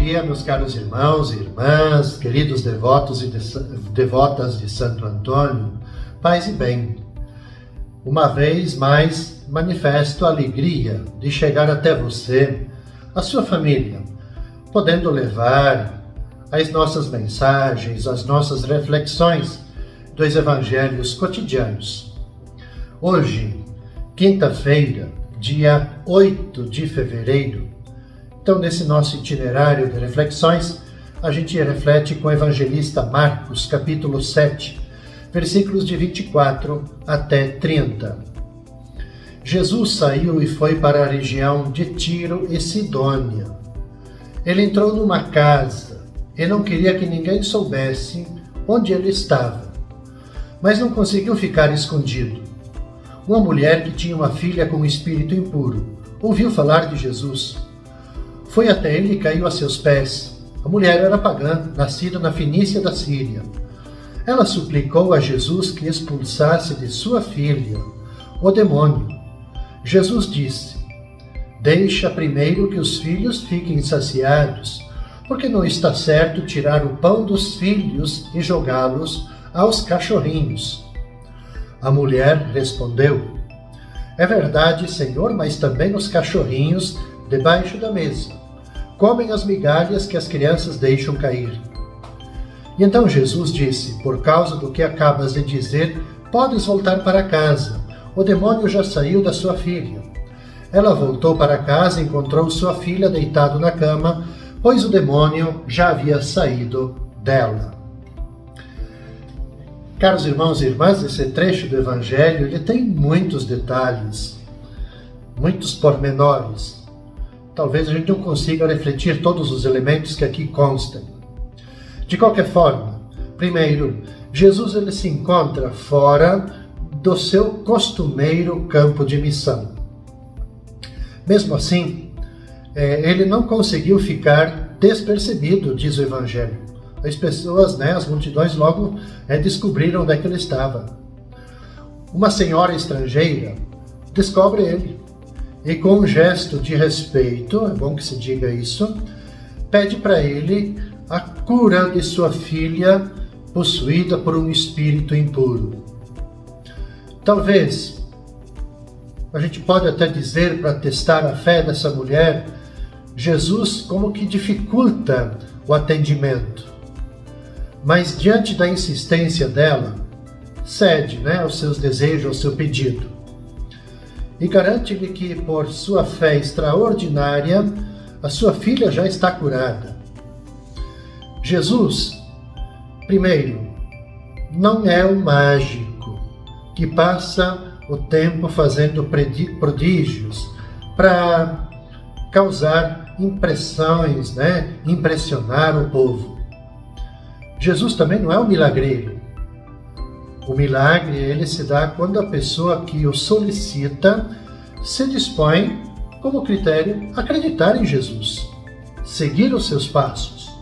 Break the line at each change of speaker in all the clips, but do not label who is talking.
dia, meus caros irmãos e irmãs, queridos devotos e devotas de Santo Antônio, paz e bem. Uma vez mais, manifesto a alegria de chegar até você, a sua família, podendo levar as nossas mensagens, as nossas reflexões dos evangelhos cotidianos. Hoje, quinta-feira, dia 8 de fevereiro, então, nesse nosso itinerário de reflexões, a gente reflete com o evangelista Marcos, capítulo 7, versículos de 24 até 30. Jesus saiu e foi para a região de Tiro e Sidônia. Ele entrou numa casa e não queria que ninguém soubesse onde ele estava, mas não conseguiu ficar escondido. Uma mulher que tinha uma filha com um espírito impuro ouviu falar de Jesus. Foi até ele e caiu a seus pés. A mulher era pagã, nascida na Fenícia da Síria. Ela suplicou a Jesus que expulsasse de sua filha o demônio. Jesus disse: "Deixa primeiro que os filhos fiquem saciados, porque não está certo tirar o pão dos filhos e jogá-los aos cachorrinhos." A mulher respondeu: "É verdade, Senhor, mas também os cachorrinhos debaixo da mesa comem as migalhas que as crianças deixam cair." E então Jesus disse: "Por causa do que acabas de dizer, podes voltar para casa. O demônio já saiu da sua filha." Ela voltou para casa e encontrou sua filha deitada na cama, pois o demônio já havia saído dela. Caros irmãos e irmãs, esse trecho do Evangelho ele tem muitos detalhes, muitos pormenores. Talvez a gente não consiga refletir todos os elementos que aqui constam. De qualquer forma, primeiro, Jesus ele se encontra fora do seu costumeiro campo de missão. Mesmo assim, ele não conseguiu ficar despercebido, diz o Evangelho. As pessoas, as multidões logo descobriram onde é que ele estava. Uma senhora estrangeira descobre ele. E com um gesto de respeito, é bom que se diga isso, pede para ele a cura de sua filha possuída por um espírito impuro. Talvez, a gente pode até dizer, para testar a fé dessa mulher, Jesus como que dificulta o atendimento. Mas diante da insistência dela, cede aos seus desejos, ao seu pedido. E garante-lhe que, por sua fé extraordinária, a sua filha já está curada. Jesus, primeiro, não é um mágico que passa o tempo fazendo prodígios para causar impressões, impressionar o povo. Jesus também não é um milagreiro. O milagre, ele se dá quando a pessoa que o solicita se dispõe, como critério, a acreditar em Jesus, seguir os seus passos.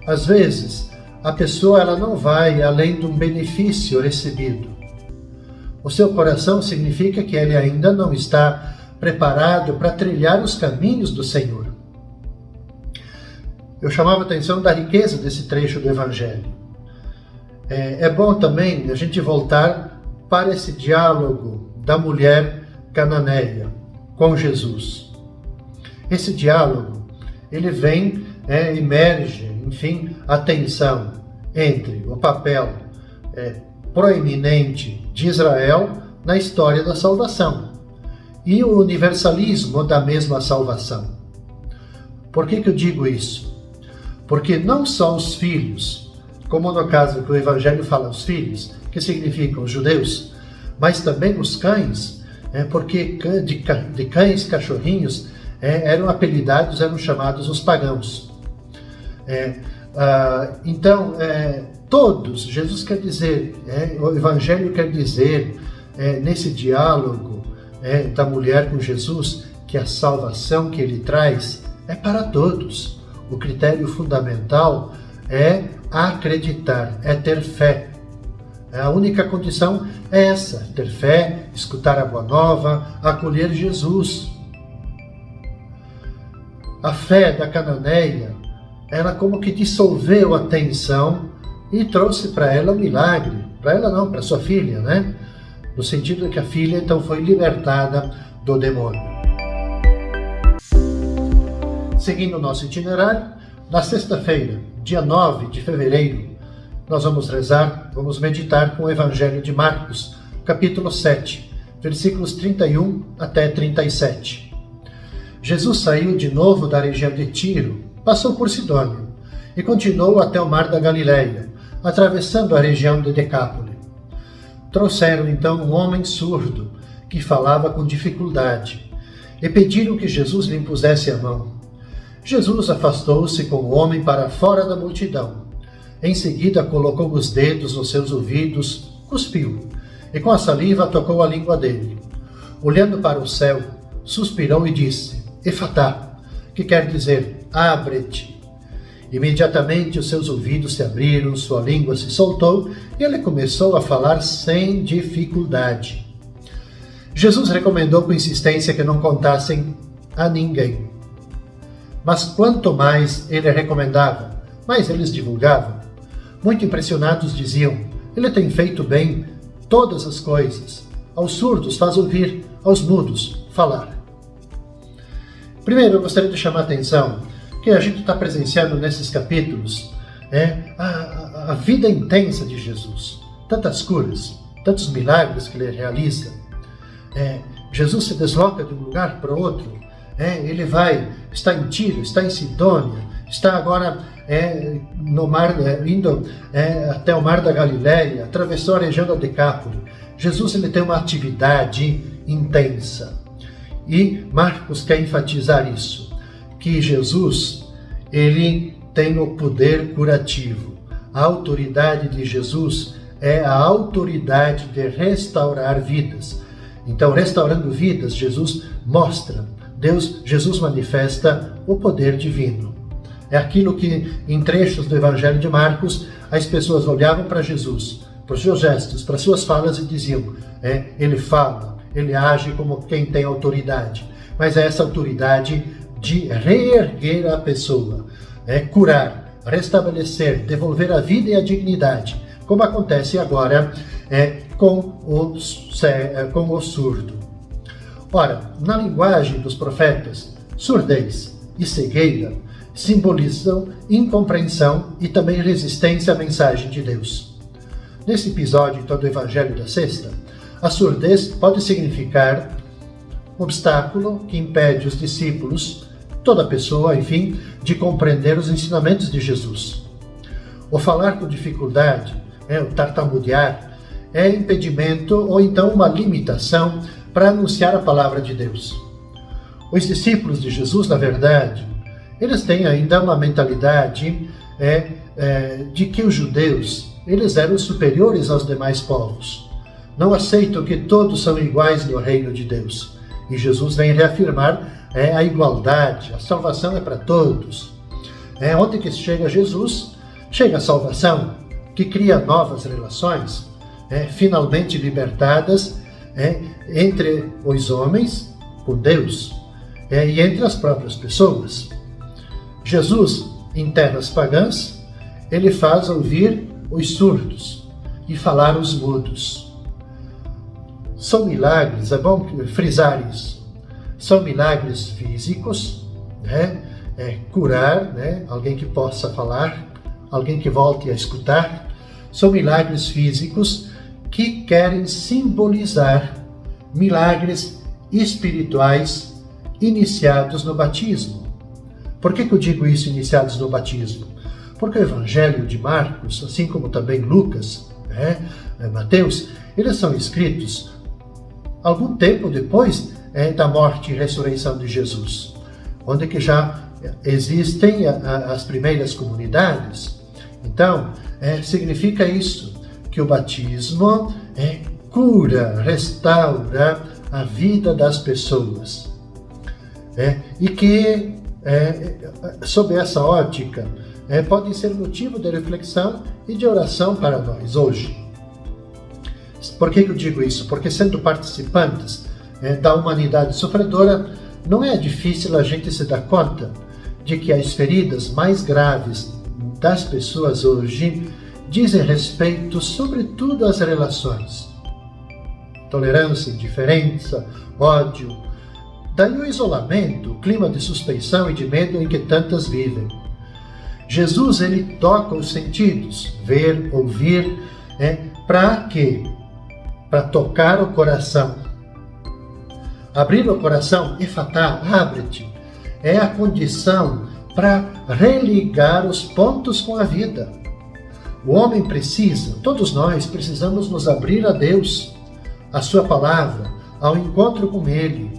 Às vezes, a pessoa ela não vai além de um benefício recebido. O seu coração significa que ele ainda não está preparado para trilhar os caminhos do Senhor. Eu chamava a atenção da riqueza desse trecho do Evangelho. É bom também a gente voltar para esse diálogo da mulher cananeia com Jesus. Esse diálogo, ele vem, emerge, a tensão entre o papel proeminente de Israel na história da salvação e o universalismo da mesma salvação. Por que eu digo isso? Porque não só os filhos, como no caso que o Evangelho fala os filhos, que significam os judeus, mas também os cães, porque de cães, cachorrinhos, eram apelidados, eram chamados os pagãos. Então, todos, Jesus quer dizer, o Evangelho quer dizer, nesse diálogo da mulher com Jesus, que a salvação que ele traz é para todos. O critério fundamental é acreditar, é ter fé. A única condição é essa, ter fé, escutar a boa nova, acolher Jesus. a fé da cananeia, ela como que dissolveu a tensão e trouxe para ela um milagre. Para ela não, para sua filha, né? No sentido de que a filha então foi libertada do demônio. Seguindo o nosso itinerário, na sexta-feira, dia 9 de fevereiro, nós vamos rezar, vamos meditar com o Evangelho de Marcos, capítulo 7, versículos 31 até 37. Jesus saiu de novo da região de Tiro, passou por Sidônia e continuou até o mar da Galileia, atravessando a região de Decápole. Trouxeram então um homem surdo, que falava com dificuldade, e pediram que Jesus lhe impusesse a mão. Jesus afastou-se com o homem para fora da multidão. Em seguida colocou os dedos nos seus ouvidos, cuspiu, e com a saliva tocou a língua dele. Olhando para o céu, suspirou e disse, Efatá, que quer dizer, abre-te. Imediatamente os seus ouvidos se abriram, sua língua se soltou e ele começou a falar sem dificuldade. Jesus recomendou com insistência que não contassem a ninguém. Mas quanto mais ele recomendava, mais eles divulgavam. Muito impressionados diziam, ele tem feito bem todas as coisas. Aos surdos faz ouvir, aos mudos falar. Primeiro, eu gostaria de chamar a atenção que a gente está presenciando nesses capítulos a vida intensa de Jesus. Tantas curas, tantos milagres que ele realiza. Jesus se desloca de um lugar para outro. Ele está em Tiro, está em Sidônia, está agora no mar, indo até o mar da Galileia, atravessou a região da Decápole. Jesus ele tem uma atividade intensa. E Marcos quer enfatizar isso, que Jesus ele tem o poder curativo. A autoridade de Jesus é a autoridade de restaurar vidas. Então, restaurando vidas, Jesus mostra, Jesus manifesta o poder divino. É aquilo que, em trechos do Evangelho de Marcos, as pessoas olhavam para Jesus, para os seus gestos, para as suas falas e diziam, ele fala, ele age como quem tem autoridade. Mas é essa autoridade de reerguer a pessoa, curar, restabelecer, devolver a vida e a dignidade, como acontece agora com o surdo. Ora, na linguagem dos profetas, surdez e cegueira simbolizam incompreensão e também resistência à mensagem de Deus. Nesse episódio, então, do Evangelho da Sexta, a surdez pode significar um obstáculo que impede os discípulos, toda pessoa, enfim, de compreender os ensinamentos de Jesus. O falar com dificuldade, o tartamudear, é impedimento ou então uma limitação para anunciar a palavra de Deus. Os discípulos de Jesus, na verdade, eles têm ainda uma mentalidade de que os judeus eles eram superiores aos demais povos. Não aceitam que todos são iguais no reino de Deus. E Jesus vem reafirmar a igualdade, a salvação é para todos. Onde que chega Jesus, chega a salvação, que cria novas relações, finalmente libertadas entre os homens com Deus e entre as próprias pessoas. Jesus, em terras pagãs, ele faz ouvir os surdos e falar os mudos. São milagres, é bom frisar isso. São milagres físicos, curar, alguém que possa falar, alguém que volte a escutar. São milagres físicos que querem simbolizar milagres espirituais iniciados no batismo. Por que eu digo isso, iniciados no batismo? Porque o Evangelho de Marcos, assim como também Lucas, Mateus, eles são escritos algum tempo depois da morte e ressurreição de Jesus, onde que já existem as primeiras comunidades. Então, significa isso, que o batismo cura, restaura a vida das pessoas. E que, sob essa ótica, pode ser motivo de reflexão e de oração para nós hoje. Por que eu digo isso? Porque sendo participantes da humanidade sofredora, não é difícil a gente se dar conta de que as feridas mais graves das pessoas hoje dizem respeito, sobretudo, às relações. Tolerância, indiferença, ódio. Daí o isolamento, o clima de suspeição e de medo em que tantas vivem. Jesus, ele toca os sentidos, ver, ouvir, para quê? Para tocar o coração. Abrir o coração, efatá, abre-te, é a condição para religar os pontos com a vida. O homem precisa, todos nós precisamos nos abrir a Deus, a sua palavra, ao encontro com Ele,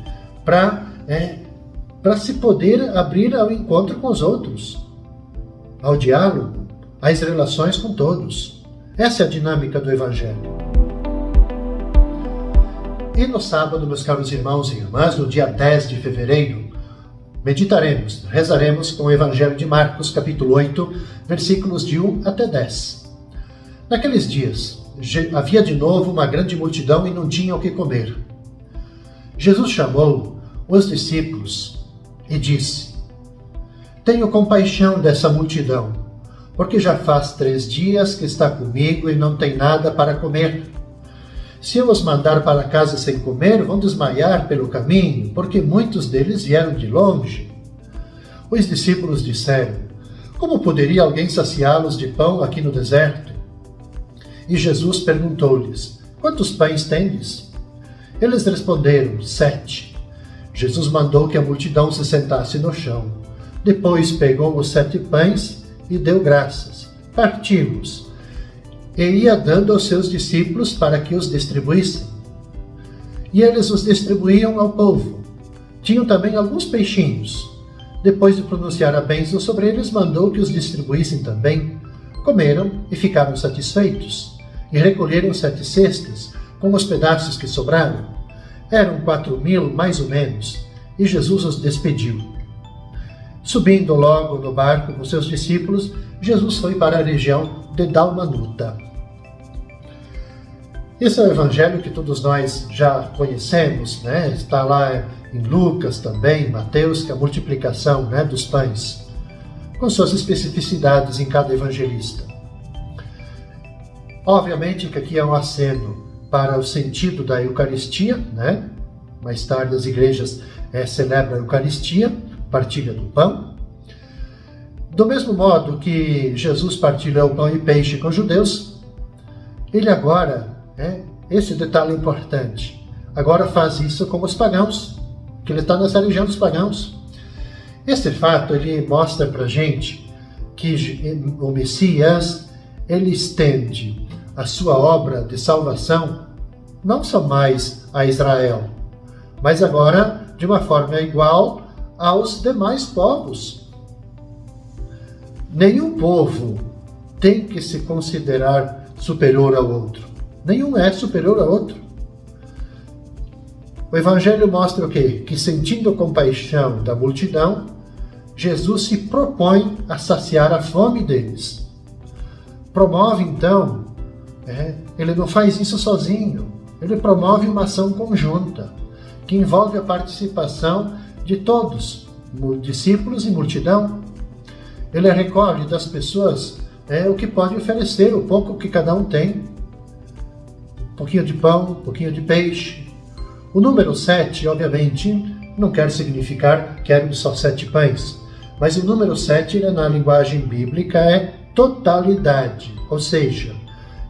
para se poder abrir ao encontro com os outros, ao diálogo, às relações com todos. Essa é a dinâmica do Evangelho. E no sábado, meus caros irmãos e irmãs, no dia 10 de fevereiro, meditaremos, rezaremos com o Evangelho de Marcos, capítulo 8, versículos de 1 até 10. Naqueles dias, havia de novo uma grande multidão e não tinham o que comer. Jesus chamou os discípulos e disse: Tenho compaixão dessa multidão, porque já faz 3 dias que está comigo e não tem nada para comer. Se eu os mandar para casa sem comer, vão desmaiar pelo caminho, porque muitos deles vieram de longe. Os discípulos disseram: Como poderia alguém saciá-los de pão aqui no deserto? E Jesus perguntou-lhes: Quantos pães tendes? Eles responderam: 7. Jesus mandou que a multidão se sentasse no chão. Depois pegou os 7 pães e deu graças. Partiu-os e ia dando aos seus discípulos para que os distribuíssem. E eles os distribuíam ao povo. Tinham também alguns peixinhos. Depois de pronunciar a bênção sobre eles, mandou que os distribuíssem também. Comeram e ficaram satisfeitos. E recolheram 7 cestas, com os pedaços que sobraram. Eram 4.000, mais ou menos, e Jesus os despediu. Subindo logo no barco com seus discípulos, Jesus foi para a região de Dalmanuta. Esse é o evangelho que todos nós já conhecemos, né? Está lá em Lucas também, Mateus, que é a multiplicação, né, dos pães, com suas especificidades em cada evangelista. Obviamente que aqui é um aceno para o sentido da Eucaristia, né? Mais tarde as igrejas celebram a Eucaristia, partilha do pão. Do mesmo modo que Jesus partilhou pão e peixe com os judeus, ele agora, esse detalhe importante, agora faz isso com os pagãos, que ele está nessa região dos pagãos. Esse fato, ele mostra para a gente que o Messias, ele estende a sua obra de salvação não só mais a Israel, mas agora de uma forma igual aos demais povos. Nenhum povo tem que se considerar superior ao outro. Nenhum é superior ao outro. O Evangelho mostra o quê? Que sentindo compaixão da multidão, Jesus se propõe a saciar a fome deles. Promove então, ele não faz isso sozinho, ele promove uma ação conjunta, que envolve a participação de todos, discípulos e multidão. Ele recolhe das pessoas o que pode oferecer, o pouco que cada um tem. Um pouquinho de pão, um pouquinho de peixe. O número 7, obviamente, não quer significar que eram só 7 pães, mas o número 7, na linguagem bíblica, é totalidade, ou seja,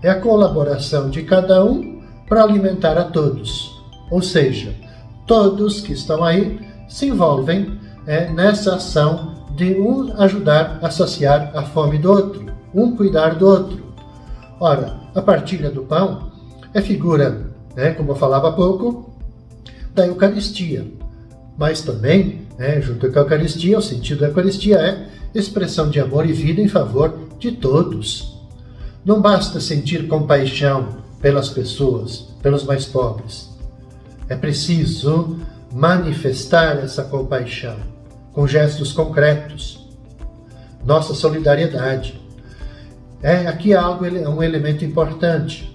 é a colaboração de cada um para alimentar a todos. Ou seja, todos que estão aí se envolvem nessa ação de um ajudar a saciar a fome do outro, um cuidar do outro. Ora, a partilha do pão é figura, como eu falava há pouco, da Eucaristia, mas também, junto com a Eucaristia, o sentido da Eucaristia é expressão de amor e vida em favor de todos. Não basta sentir compaixão pelas pessoas, pelos mais pobres. É preciso manifestar essa compaixão com gestos concretos. Nossa solidariedade. Aqui há um elemento importante.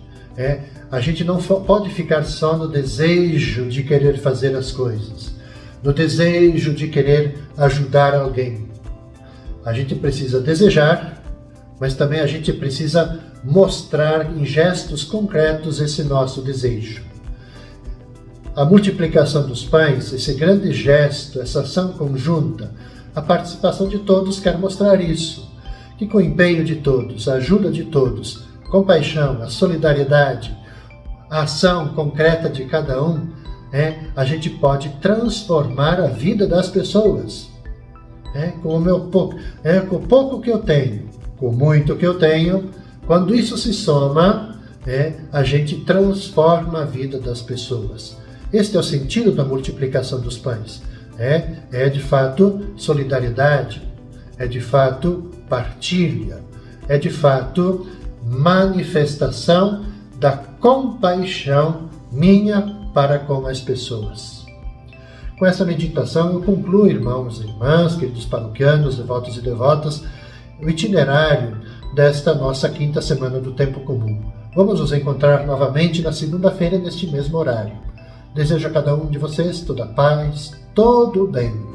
A gente não pode ficar só no desejo de querer fazer as coisas, no desejo de querer ajudar alguém. A gente precisa desejar, mas também a gente precisa mostrar em gestos concretos esse nosso desejo. A multiplicação dos pães, esse grande gesto, essa ação conjunta, a participação de todos quer mostrar isso, que com o empenho de todos, a ajuda de todos, compaixão, a solidariedade, a ação concreta de cada um, a gente pode transformar a vida das pessoas. Com o pouco que eu tenho, com o muito que eu tenho, quando isso se soma, a gente transforma a vida das pessoas. Este é o sentido da multiplicação dos pães. É de fato solidariedade, é de fato partilha, é de fato manifestação da compaixão minha para com as pessoas. Com essa meditação eu concluo, irmãos e irmãs, queridos paroquianos, devotos e devotas, o itinerário desta nossa quinta semana do Tempo Comum. Vamos nos encontrar novamente na segunda-feira, neste mesmo horário. Desejo a cada um de vocês toda a paz, todo o bem.